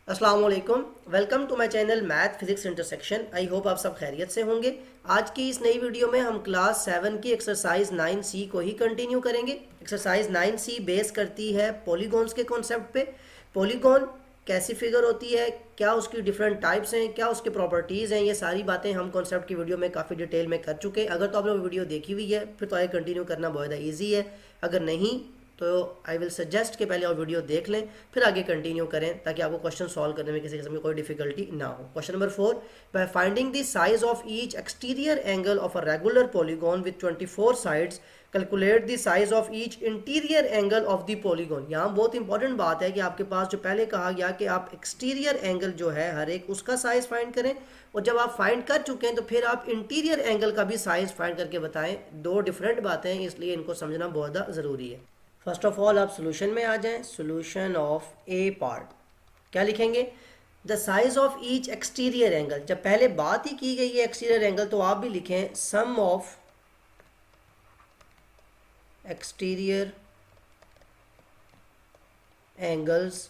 अस्सलाम वालेकुम। Welcome to my channel math physics intersection. I hope आप सब खैरियत से होंगे। आज की इस नई वीडियो में हम क्लास 7 की एक्सरसाइज 9C को ही कंटिन्यू करेंगे। एक्सरसाइज 9C बेस करती है पॉलीगॉन्स के कॉन्सेप्ट पे। पॉलीगॉन कैसी फिगर होती है, क्या उसकी डिफरेंट टाइप्स हैं, क्या उसके प्रॉपर्टीज़ हैं, ये सारी बातें हम कॉन्सेप्ट की वीडियो में काफ़ी डिटेल में कर चुके हैं। अगर तो आप लोग वीडियो देखी हुई है फिर तो आगे कंटिन्यू करना बहुत ज़्यादा ईजी है। अगर नहीं तो आई विल सजेस्ट कि पहले और वीडियो देख लें फिर आगे कंटिन्यू करें, ताकि आपको क्वेश्चन सॉल्व करने में किसी किस्म की कोई डिफिकल्टी ना हो। Question number 4, bye finding the size of each exterior angle of a regular polygon with 24 sides calculate the size of each interior angle of the polygon. यहाँ बहुत इंपॉर्टेंट बात है कि आपके पास जो पहले कहा गया कि आप एक्सटीरियर एंगल जो है हर एक उसका साइज फाइंड करें, और जब आप फाइंड कर चुके हैं तो फिर आप इंटीरियर एंगल का भी साइज फाइंड करके बताएं। दो डिफरेंट बातें हैं, इसलिए इनको समझना बहुत ज़्यादा ज़रूरी है। फर्स्ट ऑफ ऑल आप सोल्यूशन में आ जाएं। सोल्यूशन ऑफ ए पार्ट क्या लिखेंगे? The size of each exterior angle. जब पहले बात ही की गई है एक्सटीरियर एंगल तो आप भी लिखें sum of exterior angles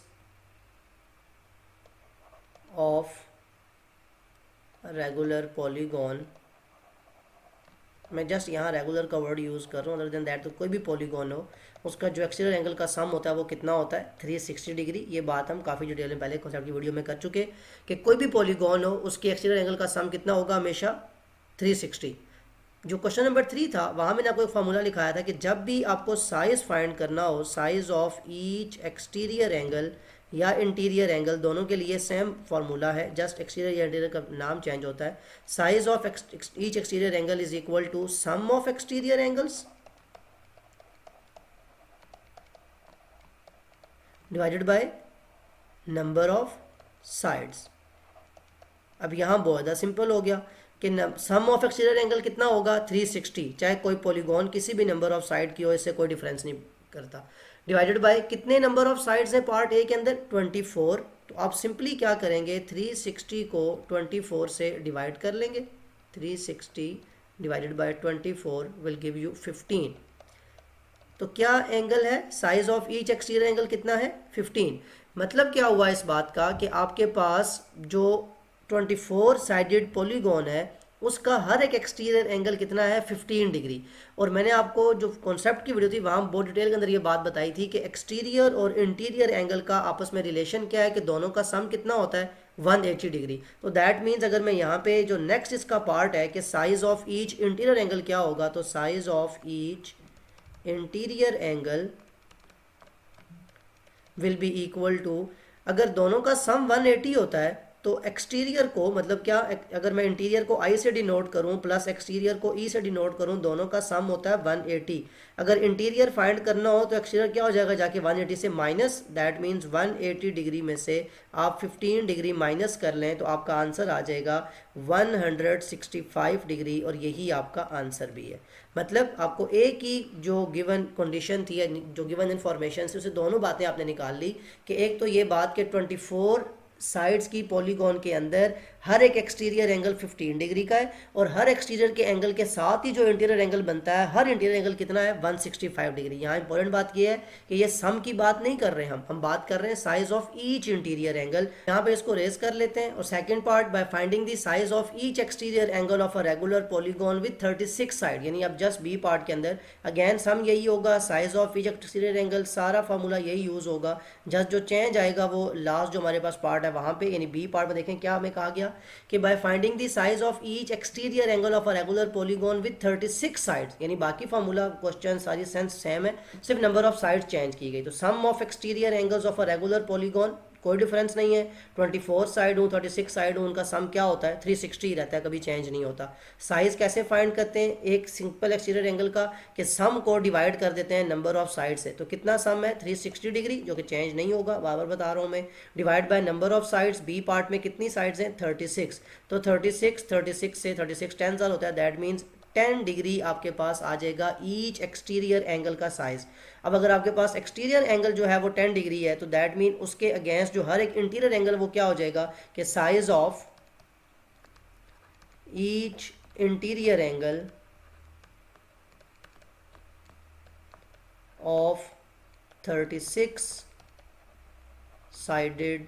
of regular polygon. मैं जस्ट यहाँ रेगुलर का वर्ड यूज़ कर रहा हूँ, अदर देन दैट तो कोई भी पॉलीगॉन हो उसका जो एक्सटीरियर एंगल का सम होता है वो कितना होता है? 360 डिग्री। ये बात हम काफ़ी डिटेल में पहले कॉन्सेप्ट की वीडियो में कर चुके कि कोई भी पॉलीगॉन हो उसके एक्सटीरियर एंगल का सम कितना होगा? हमेशा 360। जो क्वेश्चन नंबर 3 था वहाँ मैंने आपको एक फार्मूला लिखाया था कि जब भी आपको साइज फाइंड करना हो, size of each exterior angle या इंटीरियर एंगल, दोनों के लिए सेम फार्मूला है, जस्ट एक्सटीरियर या इंटीरियर का नाम चेंज होता है। Size of each exterior angle is equal to sum of exterior angles divided by number of sides. अब यहाँ बहुत ज़्यादा सिंपल हो गया कि सम ऑफ एक्सटीरियर एंगल कितना होगा? 360। चाहे कोई पॉलीगॉन किसी भी नंबर ऑफ साइड की हो, इससे कोई डिफरेंस नहीं करता। डिवाइडेड बाय कितने नंबर ऑफ साइड्स हैं पार्ट ए के अंदर? 24। तो आप सिंपली क्या करेंगे? 360 को 24 से डिवाइड कर लेंगे। 360 divided bye 24 will give you 15। तो क्या एंगल है? Size of each exterior angle कितना है? 15। मतलब क्या हुआ इस बात का कि आपके पास जो 24 साइडेड पॉलीगॉन है उसका हर एक एक्सटीरियर एंगल कितना है? 15 डिग्री। और मैंने आपको जो कॉन्सेप्ट की वीडियो थी वहाँ बहुत डिटेल के अंदर ये बात बताई थी कि एक्सटीरियर और इंटीरियर एंगल का आपस में रिलेशन क्या है, कि दोनों का सम कितना होता है? 180 डिग्री। तो दैट मीन्स अगर मैं यहाँ पे जो नेक्स्ट इसका पार्ट है कि size of each interior angle क्या होगा, तो size of each interior angle will be equal to, अगर दोनों का सम 180 होता है तो एक्सटीरियर को, मतलब क्या, अगर मैं इंटीरियर को आई से डिनोट करूं प्लस एक्सटीरियर को ई से डिनोट करूं, दोनों का सम होता है 180। अगर इंटीरियर फाइंड करना हो तो एक्सटीरियर क्या हो जाएगा? जाके 180 से माइनस, दैट मीन्स 180 डिग्री में से आप 15 डिग्री माइनस कर लें तो आपका आंसर आ जाएगा 165 डिग्री, और यही आपका आंसर भी है। मतलब आपको एक ही जो गिवन कंडीशन थी, जो गिवन इन्फॉर्मेशन थी, उसे दोनों बातें आपने निकाल ली कि एक तो ये बात कि 24 साइड्स की पॉलीगॉन के अंदर हर एक एक्सटीरियर एंगल 15 डिग्री का है, और हर एक्सटीरियर के एंगल के साथ ही जो इंटीरियर एंगल बनता है, हर इंटीरियर एंगल कितना है? 165 डिग्री। यहाँ इंपॉर्टेंट बात यह है कि ये सम की बात नहीं कर रहे हैं, हम बात कर रहे हैं size of each interior angle. यहाँ पे इसको रेज कर लेते हैं। और second part, bye finding the size of each exterior angle of a regular polygon with 36 side, यानी अब जस्ट बी पार्ट के अंदर अगेन सम यही होगा, size of each exterior angle, सारा फार्मूला यही यूज होगा। जस्ट जो चेंज आएगा वो लास्ट जो हमारे पास पार्ट है वहां पे, यानी बी पार्ट में देखें क्या हमें कहा गया कि by finding the size of each exterior angle of a regular polygon with 36 sides, यानी बाकी फार्मूला क्वेश्चन सारी सेंस सेम है, सिर्फ नंबर ऑफ साइड चेंज की गई। तो sum of exterior angles of a regular polygon कोई डिफरेंस नहीं है, 24 साइड हूँ 36 साइड हूँ, उनका सम क्या होता है? 360 ही रहता है, कभी चेंज नहीं होता। साइज कैसे फाइंड करते हैं? एक सिंपल एक्सटीरियर एंगल का कि सम को डिवाइड कर देते हैं नंबर ऑफ साइड से। तो कितना सम है? 360 डिग्री, जो कि चेंज नहीं होगा, बार बार बता रहा हूँ मैं। Divide by number of sides, B part में कितनी साइड्स हैं? 36। तो 36 से 36 टेंस होता है, दैट मीन्स 10 डिग्री आपके पास आ जाएगा ईच एक्सटीरियर एंगल का साइज। अब अगर आपके पास एक्सटीरियर एंगल जो है वो 10 डिग्री है तो दैट मीन उसके अगेंस्ट जो हर एक इंटीरियर एंगल वो क्या हो जाएगा कि size of each interior angle of 36 sided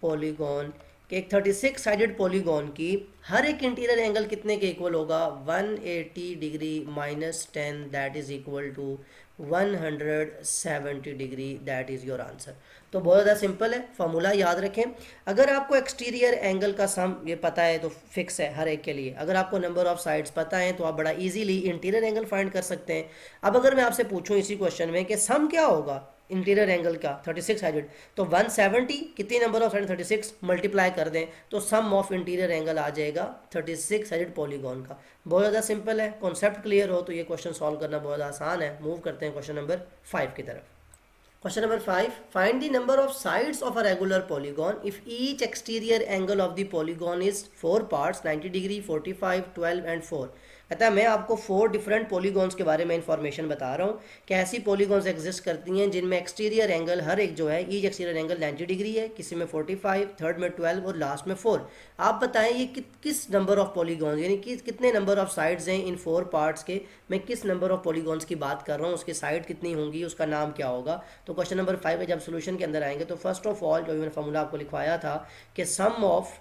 polygon कि एक 36 साइडेड पॉलीगॉन की हर एक इंटीरियर एंगल कितने के इक्वल होगा, 180 degree minus 10 that is equal to 170 degree, that is your answer. तो बहुत ज़्यादा सिंपल है, फॉर्मूला याद रखें। अगर आपको एक्सटीरियर एंगल का सम ये पता है तो फिक्स है हर एक के लिए। अगर आपको नंबर ऑफ साइड्स पता है तो आप बड़ा इजीली इंटीरियर एंगल फाइंड कर सकते हैं। अब अगर मैं आपसे पूछूं इसी क्वेश्चन में कि सम क्या होगा इंटीरियर एंगल का 36 साइडेड, तो 170 कितनी नंबर ऑफ साइड 36 मल्टीप्लाई कर दें तो सम ऑफ इंटीरियर एंगल आ जाएगा 36 साइडेड पॉलीगॉन का। बहुत ज़्यादा सिंपल है, कॉन्सेप्ट क्लियर हो तो ये क्वेश्चन सॉल्व करना बहुत आसान है। मूव करते हैं क्वेश्चन नंबर 5 की तरफ। Question number 5. Find the number of sides of a regular polygon if each exterior angle of the polygon is 4 parts 90 degree, 45, 12 and 4. कहता है मैं आपको 4 डिफरेंट पॉलीगॉन्स के बारे में इंफॉर्मेशन बता रहा हूँ कि ऐसी पॉलीगॉन्स एग्जिस्ट करती हैं जिनमें एक्सटीरियर एंगल हर एक जो है ईच एक्सटीरियर एंगल 90 डिग्री है, किसी में 45, थर्ड में 12 और लास्ट में 4। आप बताएं ये किस नंबर ऑफ पॉलीगॉन्स यानी कि कितने नंबर ऑफ साइड्स हैं इन 4 पार्ट्स के। मैं किस नंबर ऑफ पॉलीगॉन्स की बात कर रहा हूँ, उसकी साइड कितनी होंगी, उसका नाम क्या होगा। तो क्वेश्चन नंबर 5 में जब सोल्यूशन के अंदर आएंगे तो फर्स्ट ऑफ ऑल जो मैंने फॉर्मूला आपको लिखवाया था कि सम ऑफ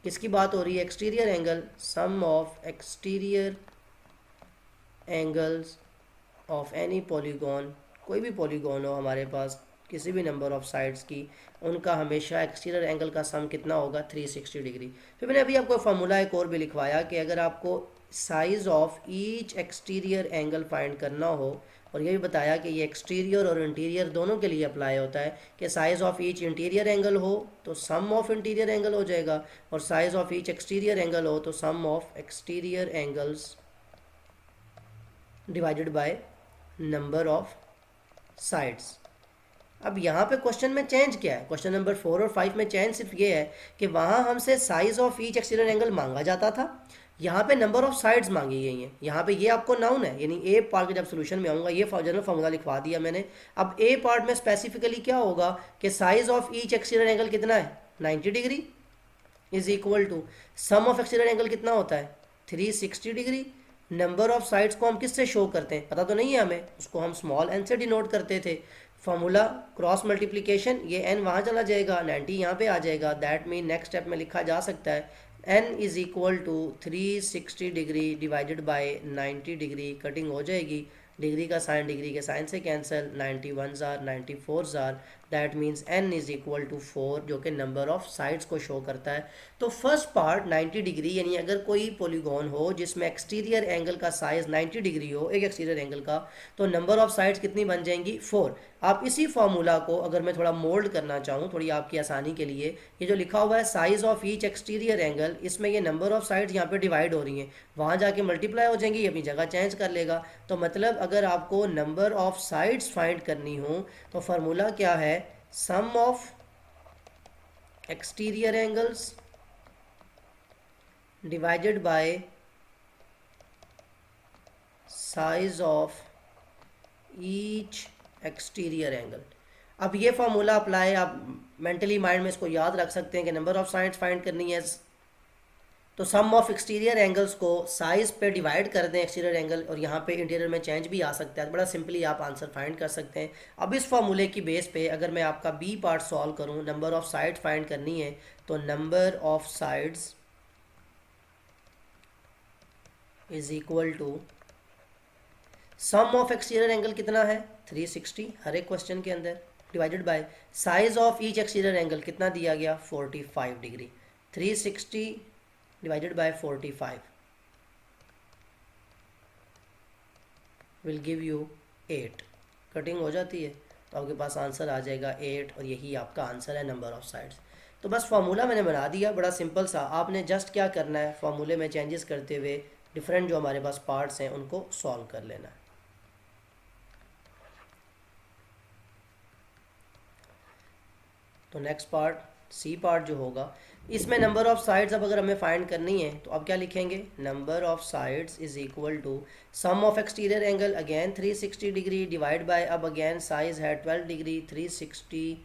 किसकी बात हो रही है, exterior angle, sum of exterior angles of any polygon, कोई भी पॉलीगॉन हो हमारे पास किसी भी नंबर ऑफ साइड्स की, उनका हमेशा एक्सटीरियर एंगल का सम कितना होगा 360 डिग्री। फिर मैंने अभी आपको फार्मूला एक और भी लिखवाया कि अगर आपको size of each exterior angle find करना हो, और ये भी बताया कि ये एक्सटीरियर और इंटीरियर दोनों के लिए अप्लाई होता है कि size of each interior angle हो तो सम ऑफ इंटीरियर एंगल हो जाएगा, और size of each exterior angle हो तो sum of exterior angles divided by number of sides. अब यहाँ पे क्वेश्चन में चेंज क्या है, क्वेश्चन नंबर 4 और 5 में चेंज सिर्फ ये है कि वहाँ हमसे size of each exterior angle मांगा जाता था, यहाँ पे नंबर ऑफ साइड्स मांगी गई हैं। यहाँ पे ये आपको नाउन है, यानी ए पार्ट के जब सोल्यूशन में आऊँगा ये जनरल फार्मूला लिखवा दिया मैंने। अब ए पार्ट में स्पेसिफिकली क्या होगा कि size of each exterior angle कितना है 90 degree is equal to sum of exterior angle कितना होता है 360 डिग्री। नंबर ऑफ साइड्स को हम किससे शो करते हैं पता तो नहीं है हमें, उसको हम स्मॉल एन से डिनोट करते थे। फॉर्मूला क्रॉस मल्टीप्लिकेशन, ये एन वहाँ चला जाएगा 90 यहाँ पे आ जाएगा, दैट मीन नेक्स्ट स्टेप में लिखा जा सकता है n is equal to 360 degree divided by 90 degree, cutting हो जाएगी, डिग्री का साइन डिग्री के साइन से कैंसिल, 91 जार 94 जार, that means n is equal to 4 जो कि नंबर ऑफ साइड्स को शो करता है। तो फर्स्ट पार्ट 90 डिग्री, यानी अगर कोई पॉलीगॉन हो जिसमें एक्सटीरियर एंगल का साइज 90 डिग्री हो एक एक्सटीरियर एंगल का, तो नंबर ऑफ साइड्स कितनी बन जाएंगी 4। आप इसी फॉर्मूला को अगर मैं थोड़ा मोल्ड करना चाहूँ थोड़ी आपकी आसानी के लिए, ये जो लिखा हुआ है size of each exterior angle, इसमें ये नंबर ऑफ साइड्स यहाँ पे डिवाइड हो रही हैं, वहाँ जाके मल्टीप्लाई हो जाएंगी, अपनी जगह चेंज कर लेगा। तो मतलब अगर आपको नंबर ऑफ साइड्स फाइंड करनी हो तो फार्मूला क्या है, sum of exterior angles divided by size of each exterior angle. अब ये फॉर्मूला अप्लाई आप मेंटली माइंड में इसको याद रख सकते हैं कि नंबर ऑफ साइड्स फाइंड करनी है तो सम ऑफ एक्सटीरियर एंगल्स को साइज पे डिवाइड कर दें एक्सटीरियर एंगल, और यहाँ पे इंटीरियर में चेंज भी आ सकता है, तो बड़ा सिंपली आप आंसर फाइंड कर सकते हैं। अब इस फॉर्मूले की बेस पे अगर मैं आपका बी पार्ट सॉल्व करूँ, नंबर ऑफ साइड फाइंड करनी है तो number of sides is equal to sum of exterior angle कितना है 360 हर एक क्वेश्चन के अंदर, divided by size of each exterior angle कितना दिया गया 45 degree, 360 divided by 45 will give you 8, cutting हो जाती है तो आपके पास आंसर आ जाएगा 8, और यही आपका आंसर है नंबर ऑफ साइड्स। तो बस फार्मूला मैंने बना दिया, बड़ा सिंपल सा, आपने जस्ट क्या करना है फार्मूले में चेंजेस करते हुए डिफरेंट जो हमारे पास पार्ट्स हैं उनको सॉल्व कर लेना है। तो नेक्स्ट पार्ट सी पार्ट जो होगा, इसमें नंबर ऑफ साइड्स अब अगर हमें फाइंड करनी है तो अब क्या लिखेंगे, number of sides is equal to sum of exterior angle again 360 degree divide by, अब अगेन साइज है 12 degree, 360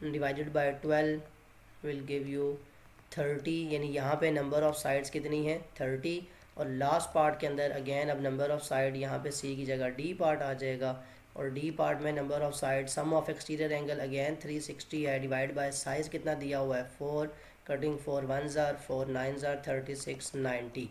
divided by 12 will give you 30, यानी यहाँ पे नंबर ऑफ साइड्स कितनी है 30। और लास्ट पार्ट के अंदर अगेन अब नंबर ऑफ साइड यहाँ पे सी की जगह डी पार्ट आ जाएगा, और डी पार्ट में number of side, sum of exterior angle again 360 है, डिवाइड बाय साइज़ कितना दिया हुआ है 4, कटिंग 4 1 जार 4 9 जार 36 90।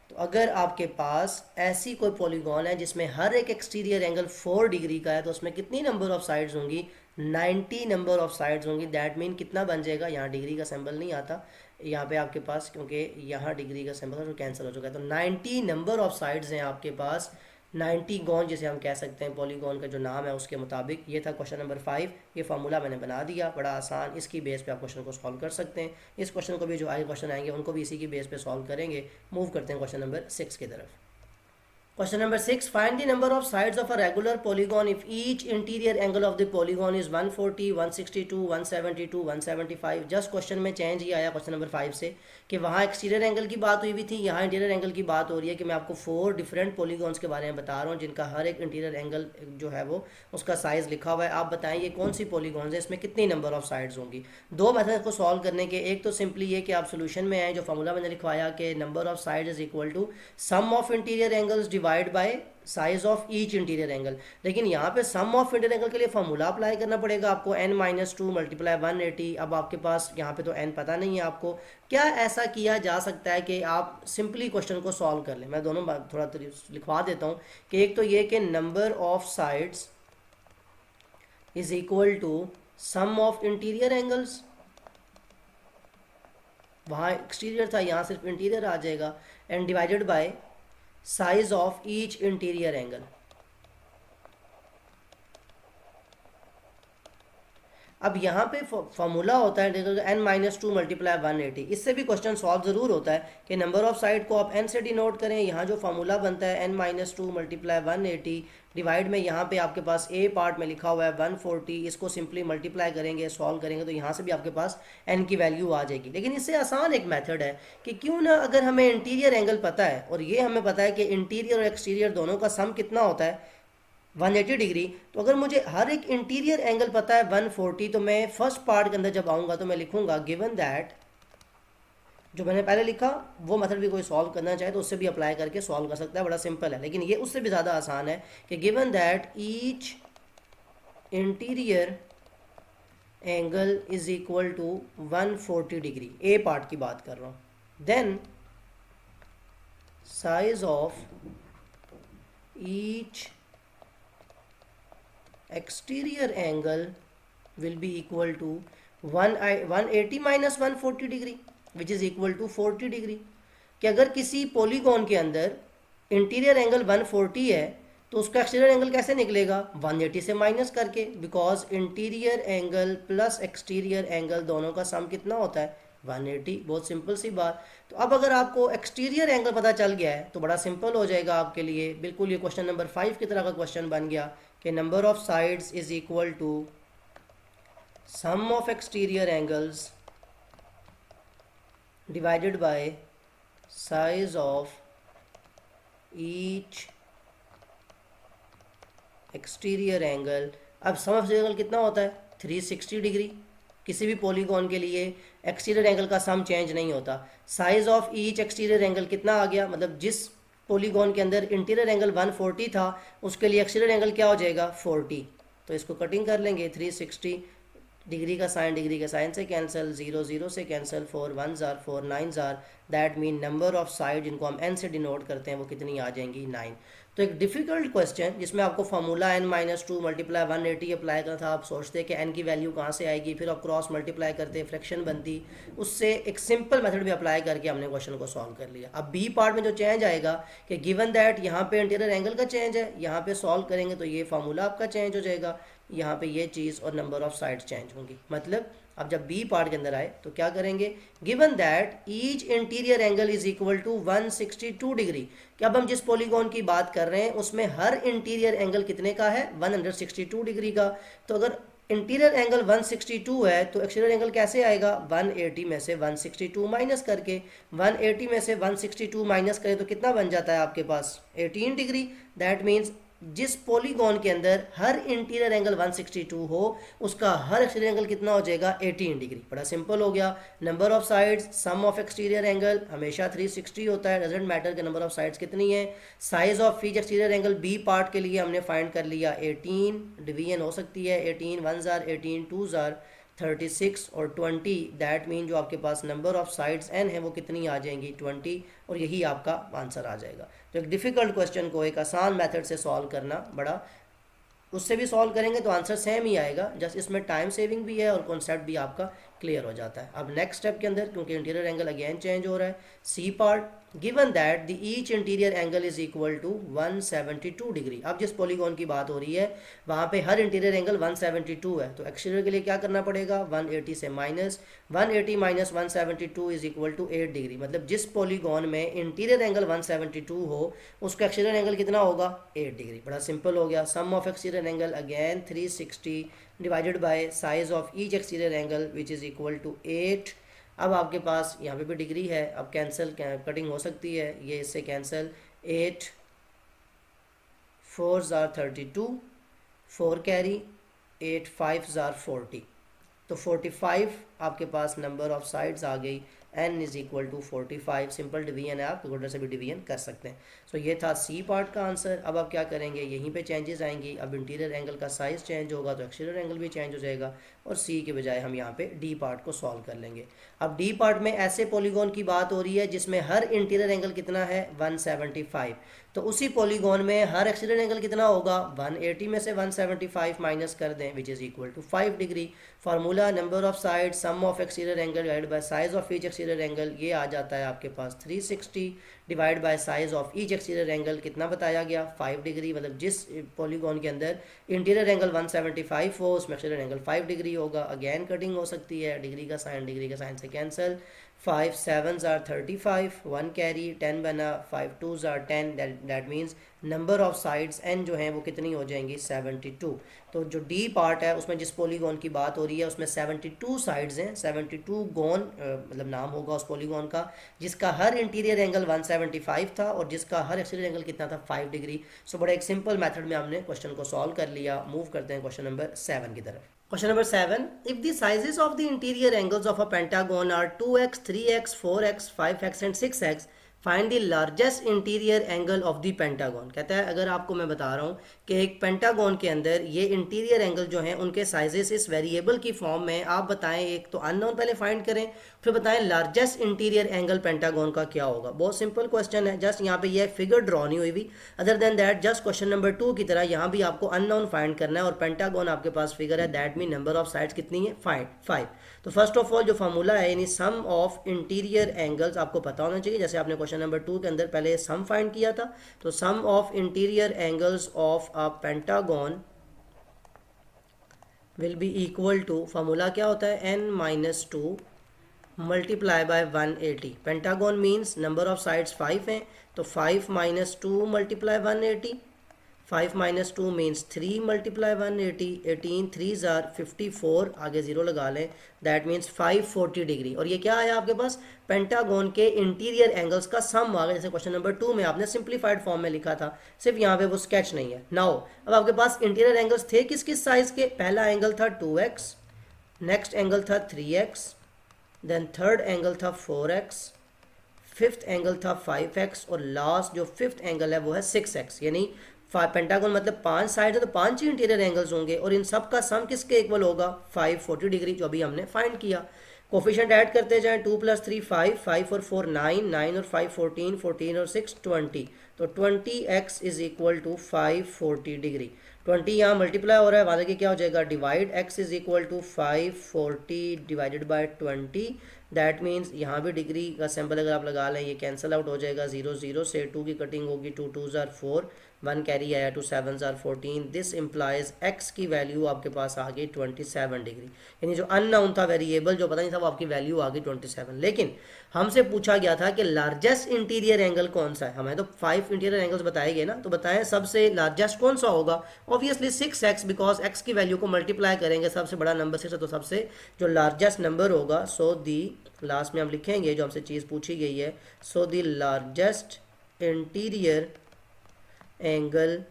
तो अगर आपके पास ऐसी कोई पॉलीगॉन है जिसमें हर एक एक्सटीरियर एंगल 4 डिग्री का है तो उसमें कितनी नंबर ऑफ साइड्स होंगी, 90 नंबर ऑफ साइड्स होंगी। दैट मीन कितना बन जाएगा, यहाँ डिग्री का सिंबल नहीं आता यहाँ पे आपके पास, क्योंकि यहाँ डिग्री का सिंबल तो कैंसिल हो चुका है। तो 90 नंबर ऑफ साइड्स हैं आपके पास, 90 गॉन जिसे हम कह सकते हैं पॉलीगॉन का जो नाम है उसके मुताबिक। ये था क्वेश्चन नंबर 5। ये फार्मूला मैंने बना दिया, बड़ा आसान, इसकी बेस पे आप क्वेश्चन को सॉल्व कर सकते हैं। इस क्वेश्चन को भी जो आगे क्वेश्चन आएंगे उनको भी इसी की बेस पे सॉल्व करेंगे। मूव करते हैं क्वेश्चन नंबर 6 की तरफ। Question number 6. Find the number of sides of a regular polygon if each interior angle of the polygon is 140, 162, 172, 175. Just question में चेंज ही आया क्वेश्चन नंबर 5 से कि वहाँ एक्सटीरियर एंगल की बात हुई हुई थी, यहाँ इंटीरियर एंगल की बात हो रही है कि मैं आपको 4 डिफरेंट पॉलीगॉन्स के बारे में बता रहा हूँ जिनका हर एक इंटीरियर एंगल जो है वो उसका साइज़ लिखा हुआ है। आप बताएं ये कौन सी पॉलीगॉन्स है, इसमें कितनी नंबर ऑफ साइड्स होंगी। दो मेथड को सॉल्व करने के, एक तो सिंपली ये कि आप सोल्यूशन में आए, जो फार्मूला मैंने लिखवाया कि number of side is equal to sum of interior angles divide by size of each interior angle. लेकिन यहाँ पे सम ऑफ इंटीरियर एंगल के लिए फॉर्मूला अप्लाई करना पड़ेगा आपको, n-2 मल्टीप्लाई 180। अब आपके पास यहाँ पे तो n पता नहीं है आपको। क्या ऐसा किया जा सकता है कि आप सिंपली क्वेश्चन को सॉल्व कर लें। मैं दोनों थोड़ा लिखवा देता हूँ कि एक तो ये कि number of sides is equal to sum of interior angles, वहाँ एक्सटीरियर था यहाँ सिर्फ इंटीरियर आ जाएगा, and divided by size of each interior angle. अब यहाँ पे फॉर्मूला होता है n-2 मल्टीप्लाई 180। इससे भी क्वेश्चन सॉल्व ज़रूर होता है कि नंबर ऑफ साइड को आप n से डिनोट करें। यहाँ जो फॉर्मूला बनता है n-2 मल्टीप्लाई 180 डिवाइड में यहाँ पे आपके पास a पार्ट में लिखा हुआ है 140, इसको सिंपली मल्टीप्लाई करेंगे, सॉल्व करेंगे तो यहाँ से भी आपके पास n की वैल्यू आ जाएगी। लेकिन इससे आसान एक मेथड है कि क्यों ना, अगर हमें इंटीरियर एंगल पता है और ये हमें पता है कि इंटीरियर और एक्सटीरियर दोनों का सम कितना होता है 180 डिग्री, तो अगर मुझे हर एक इंटीरियर एंगल पता है 140, तो मैं फर्स्ट पार्ट के अंदर जब आऊँगा तो मैं लिखूँगा गिवन दैट, जो मैंने पहले लिखा वो मेथड भी कोई सॉल्व करना चाहे तो उससे भी अप्लाई करके सॉल्व कर सकता है, बड़ा सिंपल है। लेकिन ये उससे भी ज़्यादा आसान है कि given that each interior angle is equal to 140 degree, A part की बात कर रहा हूँ, then size of each exterior angle will be equal to 180 minus 140 degree which is equal to 40 degree. कि अगर किसी पॉलीगॉन के अंदर इंटीरियर एंगल 140 है तो उसका एक्सटीरियर एंगल कैसे निकलेगा, 180 से माइनस करके, because interior angle plus exterior angle दोनों का सम कितना होता है 180। बहुत सिंपल सी बात। तो अब अगर आपको एक्सटीरियर एंगल पता चल गया है तो बड़ा सिंपल हो जाएगा आपके लिए, बिल्कुल ये क्वेश्चन नंबर 5 की तरह का क्वेश्चन बन गया कि number of sides is equal to sum of exterior angles divided by size of each exterior angle. अब सम ऑफ एंगल कितना होता है 360 डिग्री। किसी भी पॉलीगॉन के लिए एक्सटीरियर एंगल का सम चेंज नहीं होता। Size of each exterior angle कितना आ गया, मतलब जिस पॉलीगॉन के अंदर इंटीरियर एंगल 140 था उसके लिए एक्सटीरियर एंगल क्या हो जाएगा 40। तो इसको कटिंग कर लेंगे, 360 डिग्री का साइन से कैंसिल, 0 0 से cancel, 4 1 jar 4 9 jar, that mean number of side जिनको हम n से डिनोट करते हैं वो कितनी आ जाएंगी 9। तो एक डिफ़िकल्ट क्वेश्चन जिसमें आपको फार्मूला n-2 मल्टीप्लाई 180 अप्लाई करना था। आप सोचते कि n की वैल्यू कहाँ से आएगी, फिर आप क्रॉस मल्टीप्लाई करते, फ्रैक्शन बनती, उससे एक सिंपल मेथड भी अप्लाई करके हमने क्वेश्चन को सॉल्व कर लिया। अब बी पार्ट में जो चेंज आएगा कि गिवन दैट यहाँ पे इंटीरियर एंगल का चेंज है, यहाँ पे सॉल्व करेंगे तो ये फार्मूला आपका चेंज हो जाएगा, यहाँ पे ये चीज़ और नंबर ऑफ साइड्स चेंज होंगी। मतलब अब जब बी पार्ट के अंदर आए तो क्या करेंगे, given that each interior angle is equal to 162 degree. कि अब हम जिस पॉलीगॉन की बात कर रहे हैं उसमें हर इंटीरियर एंगल कितने का है 162 डिग्री का। तो अगर इंटीरियर एंगल 162 है तो एक्सटीरियर एंगल कैसे आएगा, 180 में से 162 माइनस करके, 180 में से 162 माइनस करें तो कितना बन जाता है आपके पास 18 डिग्री। दैट मीन्स जिस पॉलीगॉन के अंदर हर इंटीरियर एंगल 162 हो उसका हर एक्सटीरियर एंगल कितना हो जाएगा 18 डिग्री। बड़ा सिंपल हो गया। Number of sides sum of exterior angle हमेशा 360 होता है, डजेंट मैटर कि नंबर ऑफ साइड्स कितनी है। Size of each exterior angle B part के लिए हमने फाइंड कर लिया 18, डिवीजन हो सकती है 18 1 जार 18 2 जार 36 और 20, दैट मीन जो आपके पास नंबर ऑफ साइड्स n है वो कितनी आ जाएंगी 20, और यही आपका आंसर आ जाएगा। तो एक डिफ़िकल्ट क्वेश्चन को एक आसान मेथड से सॉल्व करना बड़ा, उससे भी सॉल्व करेंगे तो आंसर सेम ही आएगा, जस्ट इसमें टाइम सेविंग भी है और कॉन्सेप्ट भी आपका क्लियर हो जाता है। अब नेक्स्ट स्टेप के अंदर क्योंकि इंटीरियर एंगल अगेन चेंज हो रहा है, C part given that the each interior angle is equal to 172 degree. अब जिस पॉलीगॉन की बात हो रही है वहाँ पे हर इंटीरियर एंगल 172 है, तो एक्सटीरियर के लिए क्या करना पड़ेगा 180 से minus 180 minus 172 is equal to 8 degree. मतलब जिस पॉलीगॉन में इंटीरियर एंगल 172 हो उसका एक्सटीरियर एंगल कितना होगा 8 डिग्री। बड़ा सिंपल हो गया। Sum of exterior angle again 360 divided by size of each exterior angle which is equal to 8। अब आपके पास यहाँ पे भी डिग्री है, अब कैंसिल कटिंग हो सकती है, ये इससे कैंसिल 8 4 जार 32 4 कैरी 8 5 जार 40, तो 45 आपके पास नंबर ऑफ साइड्स आ गई, n is equal to 45। Simple division है, आप कैलकुलेटर से भी डिवीजन कर सकते हैं। सो ये था सी पार्ट का आंसर। अब आप क्या करेंगे, यहीं पे चेंजेस आएंगी। अब इंटीरियर एंगल का साइज चेंज होगा तो एक्सटीरियर एंगल भी चेंज हो जाएगा, और सी के बजाय हम यहाँ पे डी पार्ट को सॉल्व कर लेंगे। अब डी पार्ट में ऐसे पॉलीगॉन की बात हो रही है जिसमें हर इंटीरियर एंगल कितना है 175, तो उसी पॉलीगॉन में हर एक्सटीरियर एंगल कितना होगा 180 में से 175 माइनस कर दें which is equal to 5 degree. Formula number of side sum of exterior angle divide by size of each exterior angle, ये आ जाता है आपके पास 360 divide by size of each exterior angle कितना बताया गया 5 डिग्री। मतलब जिस पॉलीगॉन के अंदर इंटीरियर एंगल 175 हो उसमें एक्सटीरियर एंगल 5 डिग्री होगा। अगेन कटिंग हो सकती है, डिग्री का साइन से कैंसिल, 5 7 जार 35 1 कैरी 10 बना 5 2 jar 10, that means number of sides n जो हैं वो कितनी हो जाएंगी 72। तो जो डी पार्ट है उसमें जिस पॉलीगॉन की बात हो रही है उसमें 72 साइड्स हैं, 72 गॉन मतलब नाम होगा उस पॉलीगॉन का जिसका हर इंटीरियर एंगल 175 था और जिसका हर एक्सटीरियर एंगल कितना था 5 डिग्री। सो बड़ा एक सिंपल मेथड में हमने क्वेश्चन को सॉल्व कर लिया। मूव करते हैं क्वेश्चन नंबर 7 की तरफ। Question number 7. If the sizes of the interior angles of a pentagon are 2x, 3x, 4x, 5x and 6x, find the largest interior angle of the pentagon. कहता है अगर आपको मैं बता रहा हूँ कि एक पेंटागन के अंदर ये इंटीरियर एंगल जो हैं उनके साइजेस इस वेरिएबल की फॉर्म में, आप बताएं एक तो अननोन पहले फाइंड करें, फिर बताएं लार्जेस्ट इंटीरियर एंगल पेंटागन का क्या होगा। बहुत सिंपल क्वेश्चन है, जस्ट यहाँ पे ये फिगर ड्रॉ नहीं हुई भी। Other than that just question number 2 की तरह यहाँ भी आपको अननोन फाइंड करना है और पेंटागन आपके पास फिगर है, that mean number of sides कितनी है 5। तो फर्स्ट ऑफ ऑल जो फार्मूला है यानी सम ऑफ इंटीरियर एंगल्स आपको पता होना चाहिए, जैसे आपने क्वेश्चन नंबर 2 के अंदर पहले सम फाइंड किया था। तो sum of interior angles of a pentagon will be equal to, formula क्या होता है n-2 multiply by 180। Pentagon means number of sides 5 हैं, तो 5 - 2 मल्टीप्लाई 180, 5 - 2 मीन्स 3 मल्टीप्लाई 180, 18 3 जार 54, आगे जीरो लगा लें, दैट मीन्स 540 डिग्री। और ये क्या आया आपके पास पेंटागन के इंटीरियर एंगल्स का सम आ गया, जैसे क्वेश्चन नंबर 2 में आपने सिंप्लीफाइड फॉर्म में लिखा था, सिर्फ यहाँ पे वो स्केच नहीं है। नाउ अब आपके पास इंटीरियर एंगल्स थे किस किस साइज के, पहला एंगल था 2x, नेक्स्ट एंगल था 3x, देन थर्ड एंगल था 4x, फिफ्थ एंगल था 5x और लास्ट जो फिफ्थ एंगल है वो है 6x। यानी पेंटागन मतलब 5 साइड है तो 5 ही इंटीरियर एंगल्स होंगे और इन सब का सम किसके इक्वल होगा 540 डिग्री, जो अभी हमने फाइंड किया। कोफिशिएंट ऐड करते जाएं, 2 + 3 5, 5 और 4 9, 9 और 5 14, 14 और 6 20, तो 20x is equal to 540 degree. 20 यहाँ मल्टीप्लाई हो रहा है, वाले की क्या हो जाएगा divide, x is equal to 540 divided by 20, that means यहाँ भी डिग्री का सिंबल अगर आप लगा लें ये कैंसिल आउट हो जाएगा, 0 0 से 2 की कटिंग होगी, 2 2 जार 4, 1 कैरी आया, 2 7 जार 14, दिस इम्प्लाइज x की वैल्यू आपके पास आ गई 27 डिग्री। यानी जो अननोन था वेरिएबल जो पता नहीं था वो आपकी वैल्यू आ गई 27। लेकिन हमसे पूछा गया था कि लार्जेस्ट इंटीरियर एंगल कौन सा है, हमें तो 5 इंटीरियर एंगल्स बताए गए ना, तो बताएं सबसे लार्जेस्ट कौन सा होगा। ऑब्वियसली 6x, बिकॉज x की वैल्यू को मल्टीप्लाई करेंगे, सबसे बड़ा नंबर 6 है तो सबसे जो लार्जेस्ट नंबर होगा, सो दी लास्ट में हम लिखेंगे जो हमसे चीज़ पूछी गई है, so the largest interior angle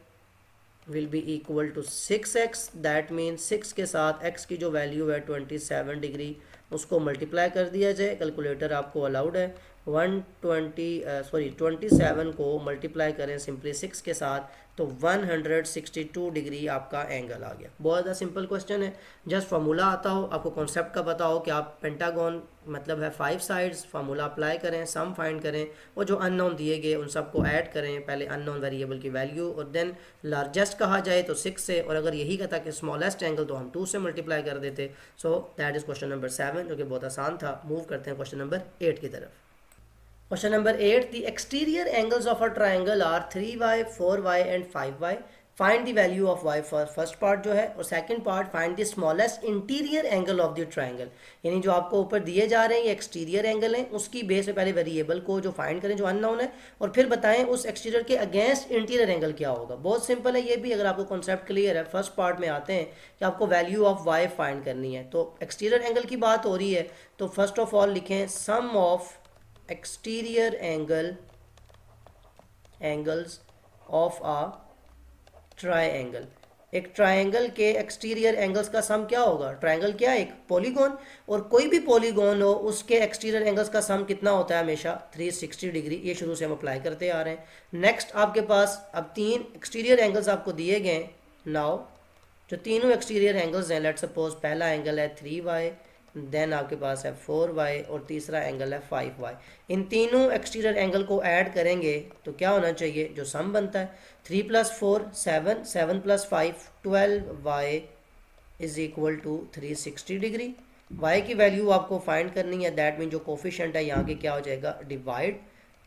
will be equal to 6x। That mean 6 के साथ x की जो वैल्यू है 27 डिग्री उसको मल्टीप्लाई कर दिया जाए। कैलकुलेटर आपको अलाउड है। 27 को मल्टीप्लाई करें सिंपली 6 के साथ तो 162 डिग्री आपका एंगल आ गया। बहुत ज़्यादा सिंपल क्वेश्चन है। जस्ट फार्मूला आता हो, आपको कॉन्सेप्ट का पता हो कि आप पेंटागन मतलब है 5 साइड्स, फार्मूला अप्लाई करें, सम फाइंड करें और जो अननोन दिए गए उन सबको ऐड करें, पहले अननोन वेरिएबल की वैल्यू और देन लार्जेस्ट कहा जाए तो 6 से, और अगर यही कहता कि स्मॉलेस्ट एंगल तो हम 2 से मल्टीप्लाई कर देते। So that is question number 7 जो कि बहुत आसान था। मूव करते हैं क्वेश्चन नंबर 8 की तरफ। Question number 8. The exterior angles of a triangle are 3y, 4y and 5y. Find the value of y for first part जो है, और second part find the smallest interior angle of the triangle। यानी जो आपको ऊपर दिए जा रहे हैं ये exterior angle हैं, उसकी बेस पे पहले वेरिएबल को जो फाइंड करें जो अननोन है, और फिर बताएं उस exterior के अगेंस्ट इंटीरियर एंगल क्या होगा। बहुत सिंपल है ये भी, अगर आपको कॉन्सेप्ट क्लियर है। फर्स्ट पार्ट में आते हैं कि आपको वैल्यू ऑफ y फाइंड करनी है, तो एक्सटीरियर एंगल की बात हो रही है तो फर्स्ट ऑफ ऑल लिखें sum of exterior angles of a triangle। एक ट्रायंगल के एक्सटीरियर एंगल्स का सम क्या होगा। ट्रायंगल क्या है, एक पॉलीगॉन, और कोई भी पॉलीगॉन हो उसके एक्सटीरियर एंगल्स का सम कितना होता है हमेशा 360 डिग्री। ये शुरू से हम अप्लाई करते आ रहे हैं। नेक्स्ट आपके पास अब 3 एक्सटीरियर एंगल्स आपको दिए गए। नाउ जो तीनों एक्सटीरियर एंगल्स हैं, लेट्स सपोज पहला एंगल है 3y, देन आपके पास है 4y और तीसरा एंगल है 5y। इन तीनों एक्सटीरियर एंगल को ऐड करेंगे तो क्या होना चाहिए, जो सम बनता है 3 + 4 7, 7 + 5 12y is equal to 360 degree. y की वैल्यू आपको फाइंड करनी है। दैट मीन जो कोफिशिएंट है यहाँ के क्या हो जाएगा, divide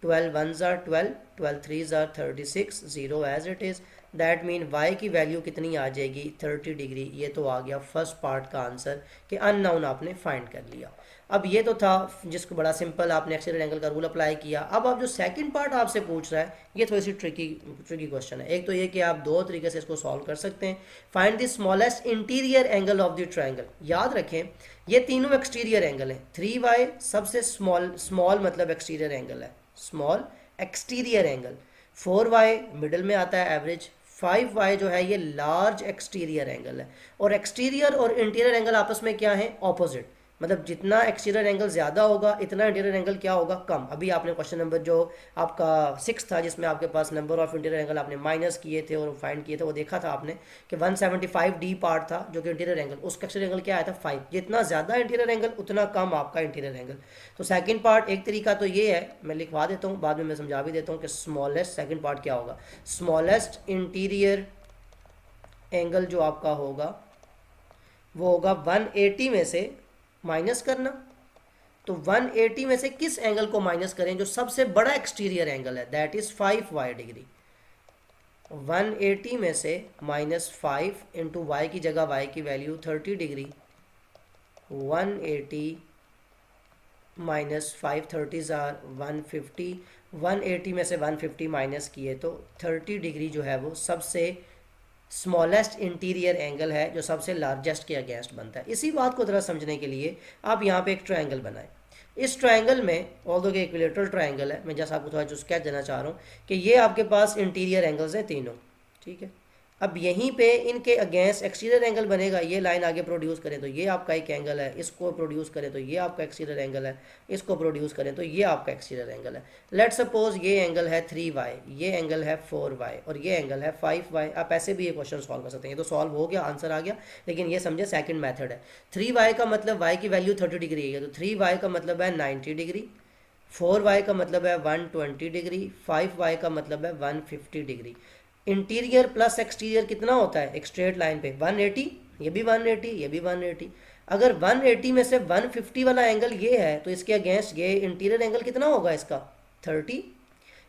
12 1s are 12, 12 3s are 36, 0 as it is. That mean y की वैल्यू कितनी आ जाएगी 30 डिग्री। ये तो आ गया फर्स्ट पार्ट का आंसर कि अननोन आपने फाइंड कर लिया। अब ये तो था जिसको बड़ा सिंपल आपने एक्सटीरियर एंगल का रूल अप्लाई किया। अब आप जो सेकंड पार्ट आपसे पूछ रहा है ये थोड़ी सी ट्रिकी क्वेश्चन है। एक तो ये कि आप दो तरीके से इसको सॉल्व कर सकते हैं। Find the smallest interior angle of the triangle. याद रखें ये तीनों एक्सटीरियर एंगल हैं। 3y सबसे स्मॉल मतलब एक्सटीरियर एंगल है, small exterior angle. 4y middle में आता है एवरेज। 5y जो है ये लार्ज एक्सटीरियर एंगल है। और एक्सटीरियर और इंटीरियर एंगल आपस में क्या है, ऑपोजिट। मतलब जितना एक्सटीरियर एंगल ज़्यादा होगा इतना इंटीरियर एंगल क्या होगा, कम। अभी आपने क्वेश्चन नंबर जो आपका 6 था जिसमें आपके पास नंबर ऑफ इंटीरियर एंगल आपने माइनस किए थे और फाइंड किए थे, वो देखा था आपने कि 175d पार्ट था जो कि इंटीरियर एंगल, उसका एक्सटीरियर एंगल क्या आया था 5। जितना ज़्यादा इंटीरियर एंगल उतना कम आपका इंटीरियर एंगल। तो सेकेंड पार्ट एक तरीका तो ये है, मैं लिखवा देता हूँ, बाद में मैं समझा भी देता हूँ कि स्मॉलेस्ट सेकेंड पार्ट क्या होगा। स्मॉलेस्ट इंटीरियर एंगल जो आपका होगा वो होगा 180 में से माइनस करना। तो 180 में से किस एंगल को माइनस करें, जो सबसे बड़ा एक्सटीरियर एंगल है, दैट इज 5y डिग्री। 180 में से -5 इंटू वाई की जगह y की वैल्यू 30 डिग्री। 180 minus 5 30 are 150। 180 में से 150 माइनस किए तो 30 डिग्री जो है वो सबसे स्मॉलेस्ट इंटीरियर एंगल है, जो सबसे लार्जेस्ट के अगेंस्ट बनता है। इसी बात को ज़रा समझने के लिए आप यहाँ पे एक ट्रायंगल बनाएं। इस ट्रायंगल में ऑल्दो कि इक्विलेटरल ट्रायंगल है, मैं जैसा आपको थोड़ा जो स्केच देना चाह रहा हूँ कि ये आपके पास इंटीरियर एंगल्स हैं तीनों, ठीक है। अब यहीं पे इनके अगेंस्ट एक्सटीरियर एंगल बनेगा। ये लाइन आगे प्रोड्यूस करें तो ये आपका एक एंगल है, इसको प्रोड्यूस करें तो ये आपका एक्सटीरियर एंगल है, इसको प्रोड्यूस करें तो ये आपका एक्सटीरियर एंगल है। लेट्स सपोज ये एंगल है 3y, ये एंगल है 4y और ये एंगल है 5y। आप ऐसे भी ये क्वेश्चन सॉल्व कर सकते हैं। ये तो सॉल्व हो गया, आंसर आ गया, लेकिन ये समझे सेकेंड मैथड है। 3y का मतलब y की वैल्यू 30 डिग्री है, तो 3y का मतलब है 90 डिग्री, 4y का मतलब है 120 डिग्री, 5y का मतलब है 150 डिग्री। इंटीरियर प्लस एक्सटीरियर कितना होता है एक स्ट्रेट लाइन पे 180, ये भी 180, ये भी 180। अगर 180 में से 150 वाला एंगल ये है तो इसके अगेंस्ट ये इंटीरियर एंगल कितना होगा इसका 30।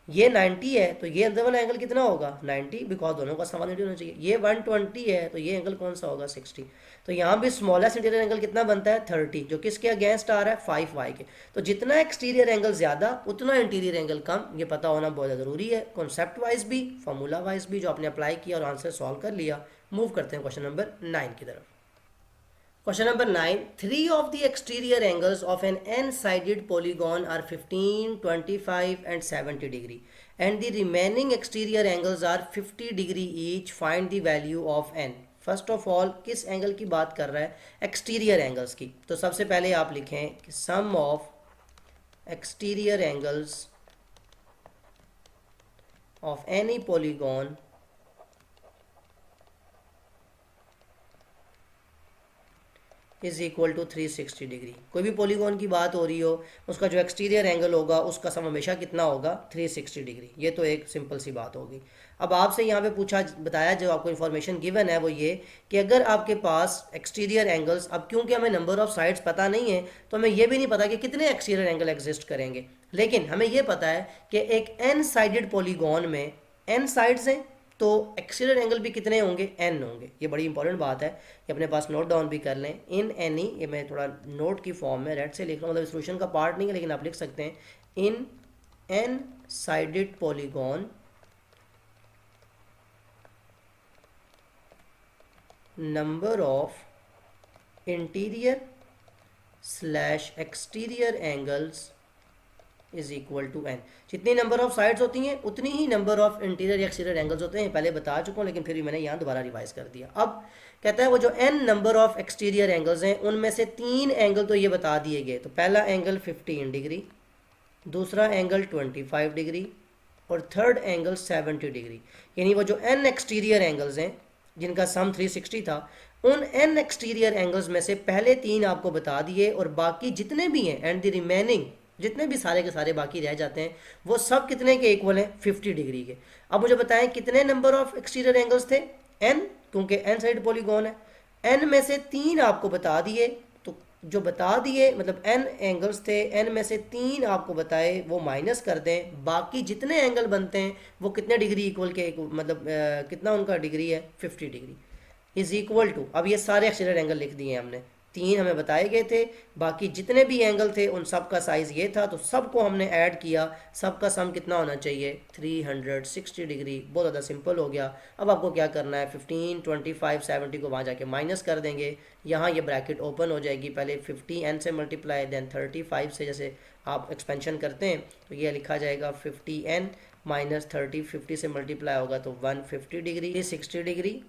ये 90 है तो ये अंदर वाला एंगल कितना होगा 90, बिकॉज दोनों का समान होना चाहिए। ये 120 है तो ये एंगल कौन सा होगा 60। तो यहाँ भी स्मॉलेस्ट इंटीरियर एंगल कितना बनता है 30, जो किसके अगेंस्ट आ रहा है 5y के। तो जितना एक्सटीरियर एंगल ज़्यादा उतना इंटीरियर एंगल कम, ये पता होना बहुत ज़रूरी है, कॉन्सेप्ट वाइज भी फॉर्मूला वाइज भी, जो आपने अप्लाई किया और आंसर सॉल्व कर लिया। मूव करते हैं क्वेश्चन नंबर 9 की तरफ। Question number 9. Three of the exterior angles of an n-sided polygon are 15, 25 and 70 degree. And the remaining exterior angles are 50 degree each. Find the value of n. First of all किस angle की बात कर रहा है? Exterior angles की. तो सबसे पहले आप लिखें कि sum of exterior angles of any polygon is equal to 360 degree. कोई भी पॉलीगॉन की बात हो रही हो, उसका जो एक्सटीरियर एंगल होगा उसका सम हमेशा कितना होगा? 360 डिग्री. ये तो एक सिंपल सी बात होगी. अब आपसे यहाँ पे बताया, जो आपको इन्फॉर्मेशन गिवन है वो ये कि अगर आपके पास एक्सटीरियर एंगल्स, अब क्योंकि हमें नंबर ऑफ साइड्स पता नहीं है तो हमें ये भी नहीं पता कि कितने एक्सटीरियर एंगल एग्जिस्ट करेंगे, लेकिन हमें ये पता है कि एक एन साइडेड पॉलीगॉन में एन साइड्स हैं तो एक्सटीरियर एंगल भी कितने होंगे? एन होंगे. ये बड़ी इंपॉर्टेंट बात है, ये अपने पास नोट डाउन भी कर लें. इन एनी, ये मैं थोड़ा नोट की फॉर्म में रेड से लिख रहा हूँ, मतलब सोल्यूशन का पार्ट नहीं है लेकिन आप लिख सकते हैं. In n sided polygon number of interior slash exterior angles is equal to n. जितनी नंबर ऑफ साइड्स होती हैं उतनी ही नंबर ऑफ इंटीरियर या एक्सटीरियर एंगल्स होते हैं. पहले बता चुका हूँ लेकिन फिर भी मैंने यहाँ दोबारा रिवाइज कर दिया. अब कहता है वो जो n number of exterior angles हैं उनमें से 3 एंगल तो ये बता दिए गए. तो पहला एंगल 15 डिग्री, दूसरा एंगल 25 डिग्री और थर्ड एंगल 70 डिग्री. यानी वो जो एन एक्सटीरियर एंगल्स हैं जिनका सम 360 था, उन एन एक्सटीरियर एंगल्स में से पहले 3 आपको बता दिए और बाकी जितने भी हैं एंड द रिमेनिंग, जितने भी सारे के सारे बाकी रह जाते हैं वो सब कितने के इक्वल हैं? 50 डिग्री के. अब मुझे बताएं कितने नंबर ऑफ एक्सटीरियर एंगल्स थे? एन, क्योंकि एन साइड पॉलीगॉन है. एन में से 3 आपको बता दिए, तो जो बता दिए मतलब एन एंगल्स थे, एन में से 3 आपको बताए वो माइनस कर दें, बाकी जितने एंगल बनते हैं वो कितने डिग्री इक्वल के, मतलब कितना उनका डिग्री है? 50 डिग्री इज इक्वल टू. अब ये सारे एक्सटीरियर एंगल लिख दिए हमने, 3 हमें बताए गए थे, बाकी जितने भी एंगल थे उन सब का साइज़ ये था, तो सबको हमने ऐड किया, सबका सम कितना होना चाहिए? 360 डिग्री. बहुत ज़्यादा सिंपल हो गया. अब आपको क्या करना है? 15, 25, 70 को वहाँ जाके माइनस कर देंगे. यहाँ ये ब्रैकेट ओपन हो जाएगी, पहले 50 एन से मल्टीप्लाई देन 35 से, जैसे आप एक्सपेंशन करते हैं तो ये लिखा जाएगा 50 एन माइनस 30, 50 से मल्टीप्लाई होगा तो 150 डिग्री, 60 डिग्री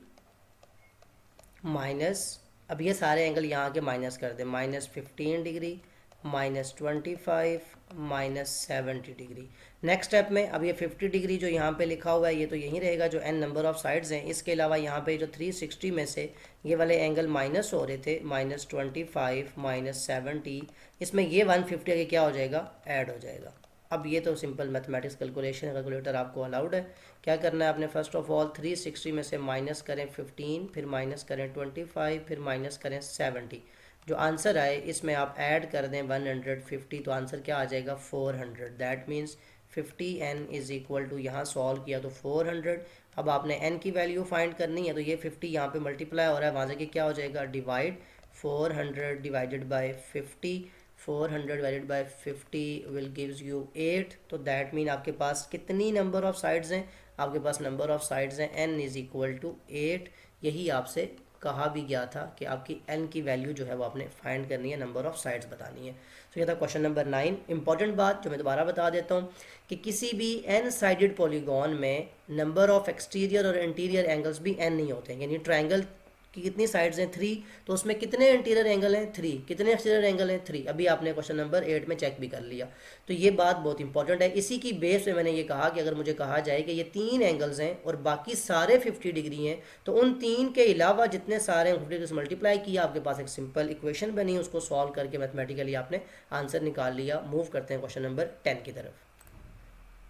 माइनस, अब ये सारे एंगल यहाँ के माइनस कर दें, minus 15 degree minus 25 minus 70 degree. Next step में अब ये 50 डिग्री जो यहाँ पे लिखा हुआ है ये तो यहीं रहेगा जो एन नंबर ऑफ साइड्स हैं. इसके अलावा यहाँ पे जो 360 में से ये वाले एंगल माइनस हो रहे थे, माइनस 25 माइनस 70, इसमें ये 150 के क्या हो जाएगा? ऐड हो जाएगा. अब ये तो सिंपल मैथमेटिक्स कैलकुलेशन है, कैलकुलेटर आपको अलाउड है. क्या करना है आपने? फर्स्ट ऑफ ऑल 360 में से माइनस करें 15, फिर माइनस करें 25, फिर माइनस करें 70. जो आंसर आए इसमें आप ऐड कर दें 150, तो आंसर क्या आ जाएगा? 400. That means 50n is equal to, यहाँ सॉल्व किया तो 400. अब आपने n की वैल्यू फाइंड करनी है, तो ये 50 यहाँ पे मल्टीप्लाई हो रहा है, वहाँ से क्या हो जाएगा? Divide 400 divided by 50. 400 divided by 50 will gives you 8. तो दैट मीन आपके पास कितनी नंबर ऑफ साइड्स हैं? आपके पास नंबर ऑफ साइड्स हैं n इज इक्वल टू 8. यही आपसे कहा भी गया था कि आपकी n की वैल्यू जो है वो आपने फाइंड करनी है, नंबर ऑफ साइड्स बतानी है. तो ये था क्वेश्चन नंबर 9. इंपॉर्टेंट बात जो मैं दोबारा बता देता हूँ कि किसी भी n साइडेड पॉलीगॉन में नंबर ऑफ एक्सटीरियर और इंटीरियर एंगल्स भी n नहीं होते हैं. यानी ट्रायंगल कि कितनी साइड्स हैं? 3, तो उसमें कितने इंटीरियर एंगल हैं? 3. कितने एक्सटीरियर एंगल हैं? 3. अभी आपने क्वेश्चन नंबर 8 में चेक भी कर लिया. तो ये बात बहुत इंपॉर्टेंट है. इसी की बेस पे मैंने ये कहा कि अगर मुझे कहा जाए कि ये 3 एंगल्स हैं और बाकी सारे 50 डिग्री हैं, तो उन 3 के अलावा जितने सारे 50 डिग्री से मल्टीप्लाई किया, आपके पास एक सिंपल इक्वेशन बनी, उसको सॉल्व करके मैथमेटिकली आपने आंसर निकाल लिया. मूव करते हैं क्वेश्चन नंबर 10 की तरफ.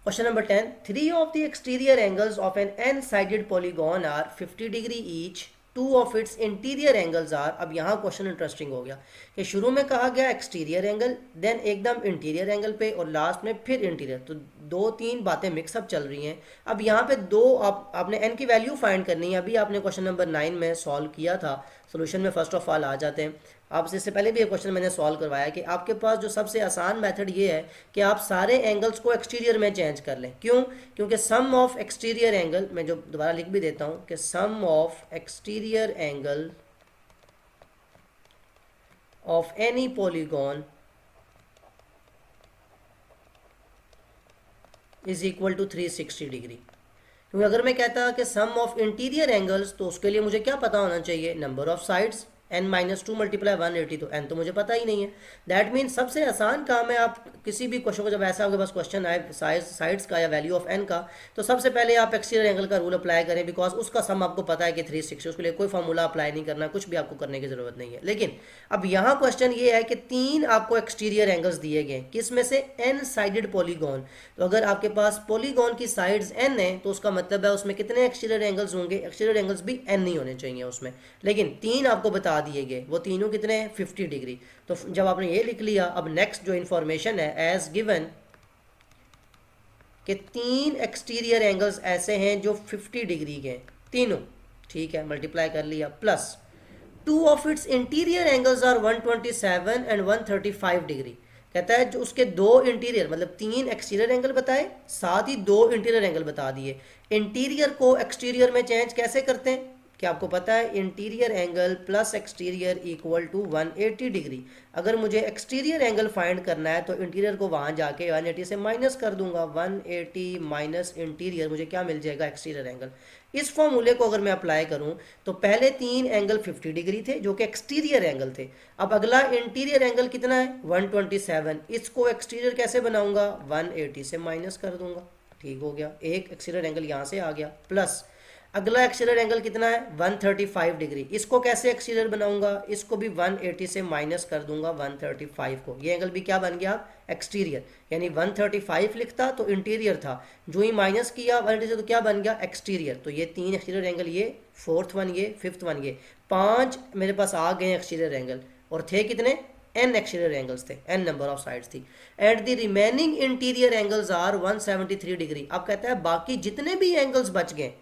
Question number 10. 3 of the exterior angles of an n-sided polygon are 50 degree each. 2 of its interior angles are. अब यहाँ क्वेश्चन इंटरेस्टिंग हो गया कि शुरू में कहा गया एक्सटीरियर एंगल, देन एकदम इंटीरियर एंगल पे और लास्ट में फिर इंटीरियर. तो 2-3 बातें मिक्सअप चल रही हैं. अब यहाँ पे आपने n की वैल्यू फाइंड करनी है. अभी आपने क्वेश्चन नंबर 9 में सॉल्व किया था. सोल्यूशन में फर्स्ट ऑफ ऑल आ जाते हैं. आपसे इससे पहले भी एक क्वेश्चन मैंने सॉल्व करवाया कि आपके पास जो सबसे आसान मेथड ये है कि आप सारे एंगल्स को एक्सटीरियर में चेंज कर लें. क्यों? क्योंकि सम ऑफ एक्सटीरियर एंगल, मैं जो दोबारा लिख भी देता हूँ कि sum of exterior angle of any polygon is equal to 360 degree. क्योंकि अगर मैं कहता कि सम ऑफ इंटीरियर एंगल्स, तो उसके लिए मुझे क्या पता होना चाहिए, number of sides, n minus two multiply 180, तो n तो मुझे पता ही नहीं है। दैट मीन सबसे आसान काम है, आप किसी भी क्वेश्चन को जब ऐसा आपके पास क्वेश्चन आए साइड्स का या वैल्यू ऑफ n का, तो सबसे पहले आप एक्सटीरियर एंगल का रूल अप्लाई करें, बिकॉज उसका सम आपको पता है कि 360, उसके लिए कोई फॉर्मूला अप्लाई नहीं करना, कुछ भी आपको करने की जरूरत नहीं है। लेकिन अब यहाँ क्वेश्चन ये है कि 3 आपको एक्सटीरियर एंगल्स दिए गए, किस में से, n साइडेड पॉलीगॉन। तो अगर आपके पास पॉलीगॉन की साइड्स n है, तो उसका मतलब है उसमें कितने एक्सटीरियर एंगल्स होंगे, एक्सटीरियर एंगल्स भी n नहीं होने चाहिए उसमें, लेकिन 3 आपको बता दिए गए, वो तीनों कितने हैं, 50 डिग्री। तो जब आपने ये लिख लिया, अब नेक्स्ट जो इंफॉर्मेशन है, एज गिवन कि 3 एक्सटीरियर एंगल्स ऐसे हैं जो 50 डिग्री के हैं तीनों, ठीक है, मल्टीप्लाई कर लिया, plus 2 of its interior angles are 127 and 135 degree. कहता है जो उसके 2 इंटीरियर, मतलब 3 एक्सटीरियर एंगल बताए, साथ ही 2 इंटीरियर एंगल बता दिए। इंटीरियर को एक्सटीरियर में चेंज कैसे करते हैं, क्या आपको पता है, interior angle plus exterior equal to 180 degree. अगर मुझे एक्सटीरियर एंगल फाइंड करना है तो इंटीरियर को वहाँ जाके 180 से माइनस कर दूंगा, 180 माइनस इंटीरियर, मुझे क्या मिल जाएगा, एक्सटीरियर एंगल। इस फॉर्मूले को अगर मैं अप्लाई करूं तो पहले 3 एंगल 50 डिग्री थे जो कि एक्सटीरियर एंगल थे, अब अगला इंटीरियर एंगल कितना है, 127, इसको एक्सटीरियर कैसे बनाऊंगा, 180 से माइनस कर दूंगा, ठीक हो गया, एक एक्सटीरियर एंगल यहाँ से आ गया, प्लस अगला एक्सटीरियर एंगल कितना है, 135 डिग्री, इसको कैसे एक्सटीरियर बनाऊंगा, इसको भी 180 से माइनस कर दूंगा 135 को, ये एंगल भी क्या बन गया, एक्सटीरियर, यानी 135 लिखता तो इंटीरियर था, जो ही माइनस किया 180 से तो क्या बन गया, एक्सटीरियर। तो ये 3 एक्सटीरियर एंगल, ये फोर्थ वन, ये फिफ्थ वन, ये 5 मेरे पास आ गए एक्सटीरियर एंगल, और थे कितने, n एक्सटीरियर एंगल्स थे, n नंबर ऑफ साइड्स थी, and the remaining interior angles are 173 degree. अब कहता है बाकी जितने भी एंगल्स बच गए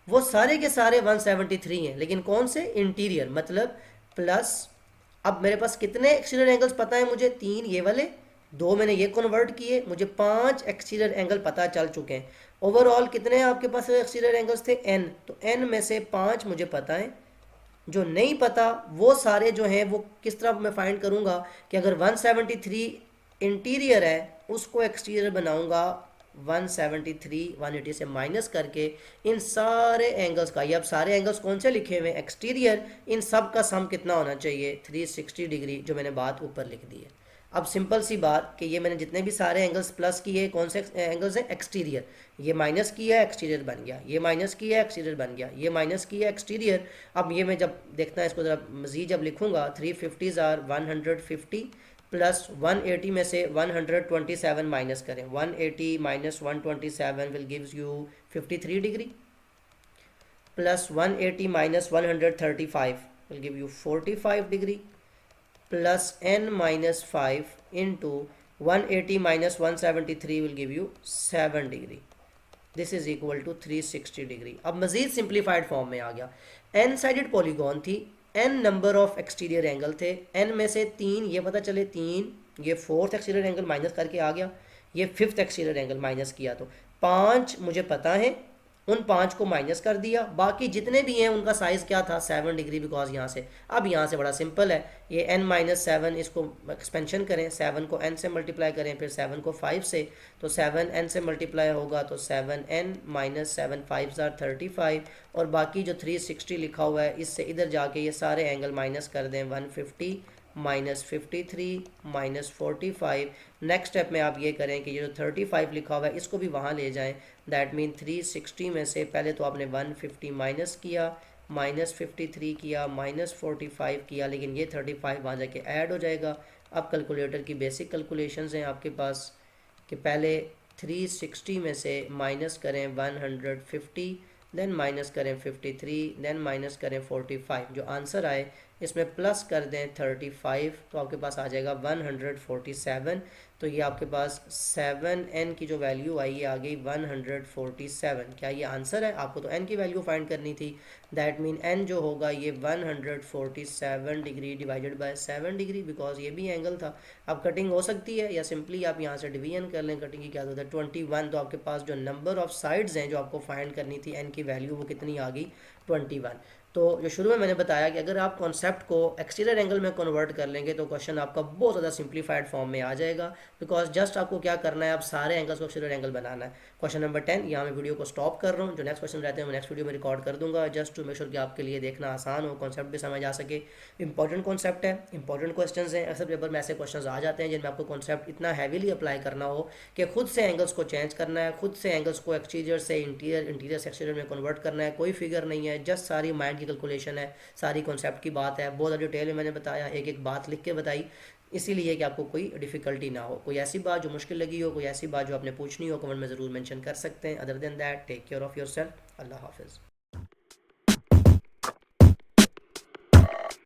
वो सारे के सारे 173 हैं, लेकिन कौन से, इंटीरियर, मतलब प्लस, अब मेरे पास कितने एक्सटीरियर एंगल्स पता है मुझे, 3 ये वाले, 2 मैंने ये कन्वर्ट किए, मुझे 5 एक्सटीरियर एंगल पता चल चुके हैं। ओवरऑल कितने आपके पास एक्सटीरियर एंगल्स थे, n, तो n में से 5 मुझे पता है, जो नहीं पता वो सारे जो हैं वो किस तरह मैं फाइंड करूंगा, कि अगर 173 इंटीरियर है उसको एक्सटीरियर बनाऊंगा 173 180 से माइनस करके, इन सारे एंगल्स का, ये अब सारे एंगल्स कौन से लिखे हुए हैं, एक्सटीरियर, इन सब का सम कितना होना चाहिए, 360 डिग्री, जो मैंने बात ऊपर लिख दी है। अब सिंपल सी बात कि ये मैंने जितने भी सारे एंगल्स प्लस किए, कौन से एंगल्स हैं, एक्सटीरियर, ये माइनस किया एक्सटीरियर बन गया, ये माइनस किया एक्सटीरियर बन गया, ये माइनस किया एक्सटीरियर। अब ये मैं जब देखना है इसको ज़रा मज़ीद जब लिखूंगा, 350 आर 150 प्लस 180 में से 127 माइनस करें, 180 minus 127 will gives you 53 degree, plus 180 minus 135 will give you 45 degree, plus n minus 5 into 180 minus 173 will give you 7 degree, this is equal to 360 degree. अब मजीद सिंप्लीफाइड फॉर्म में आ गया, n साइडेड पॉलीगॉन थी, n number of exterior angle थे, n में से 3 ये पता चले 3, ये फोर्थ एक्सटीरियर एंगल माइनस करके आ गया, ये फिफ्थ एक्सटीरियर एंगल माइनस किया, तो 5 मुझे पता है, उन 5 को माइनस कर दिया, बाकी जितने भी हैं उनका साइज़ क्या था, 7 डिग्री, बिकॉज यहाँ से, अब यहाँ से बड़ा सिंपल है, ये n माइनस 7, इसको एक्सपेंशन करें, 7 को n से मल्टीप्लाई करें, फिर 7 को 5 से, तो 7 n से मल्टीप्लाई होगा तो 7n माइनस 7 5 आर 35, और बाकी जो 360 लिखा हुआ है इससे इधर जाके ये सारे एंगल माइनस कर दें, 150 माइनस 53 माइनस 45। नेक्स्ट स्टेप में आप ये करें कि ये जो 35 लिखा हुआ है इसको भी वहाँ ले जाएं, दैट मीन 360 में से पहले तो आपने 150 माइनस किया, माइनस 53 किया, माइनस 45 किया, लेकिन ये 35 वहाँ जाके ऐड हो जाएगा। अब कैलकुलेटर की बेसिक कैलकुलेशंस हैं आपके पास कि पहले 360 में से माइनस करें 150, देन माइनस करें 53, देन माइनस करें 45, जो आंसर आए इसमें प्लस कर दें 35, तो आपके पास आ जाएगा 147। तो ये आपके पास 7n की जो वैल्यू आई ये आ गई 147। क्या ये आंसर है? आपको तो n की वैल्यू फाइंड करनी थी, दैट मीन n जो होगा ये 147 degree divided bye 7 degree, because ये भी एंगल था। अब कटिंग हो सकती है या सिंपली आप यहाँ से डिवीजन कर लें, कटिंग की क्या होता है 21, तो आपके पास जो नंबर ऑफ साइड्स हैं जो आपको फाइंड करनी थी n की वैल्यू वो कितनी आ गई 21। तो जो शुरू में मैंने बताया कि अगर आप कॉन्सेप्ट को एक्सटीरियर एंगल में कन्वर्ट कर लेंगे तो क्वेश्चन आपका बहुत ज़्यादा सिंप्लीफाइड फॉर्म में आ जाएगा, बिकॉज जस्ट आपको क्या करना है, आप सारे एंगल्स को एक्सटीरियर एंगल बनाना है। क्वेश्चन नंबर 10 यहाँ मैं वीडियो को स्टॉप कर रहा हूँ, जो नेक्स्ट क्वेश्चन रहते हैं मैं नेक्स्ट वीडियो में रिकॉर्ड कर दूंगा, जस्ट टू मेक श्योर कि आपके लिए देखना आसान हो, कॉन्सेप्ट भी समझ आ सके। इंपॉर्टेंट कॉन्सेप्ट है, इंपॉर्टेंट क्वेश्चन हैं, अक्सर पेपर में ऐसे क्वेश्चन आ जाते हैं जिनमें आपको कॉन्सेप्ट इतना हैवीली अप्लाई करना हो कि खुद से एंगल्स को चेंज करना है, खुद से एंगल्स को एक्सटीरियर से इंटीरियर, इंटीरियर से एक्सटीरियर में कन्वर्ट करना है, कोई फिगर नहीं है, जस्ट सारी माइंड की कैलकुलेशन है, सारी कॉन्सेप्ट की बात है, बहुत डिटेल में मैंने बताया, एक एक बात लिख के बताई, इसीलिए कि आपको कोई डिफिकल्टी ना हो। कोई ऐसी बात जो मुश्किल लगी हो, कोई ऐसी बात जो आपने पूछनी हो, कमेंट में ज़रूर मेंशन कर सकते हैं। Other than that take care of yourself. अल्लाह हाफिज़।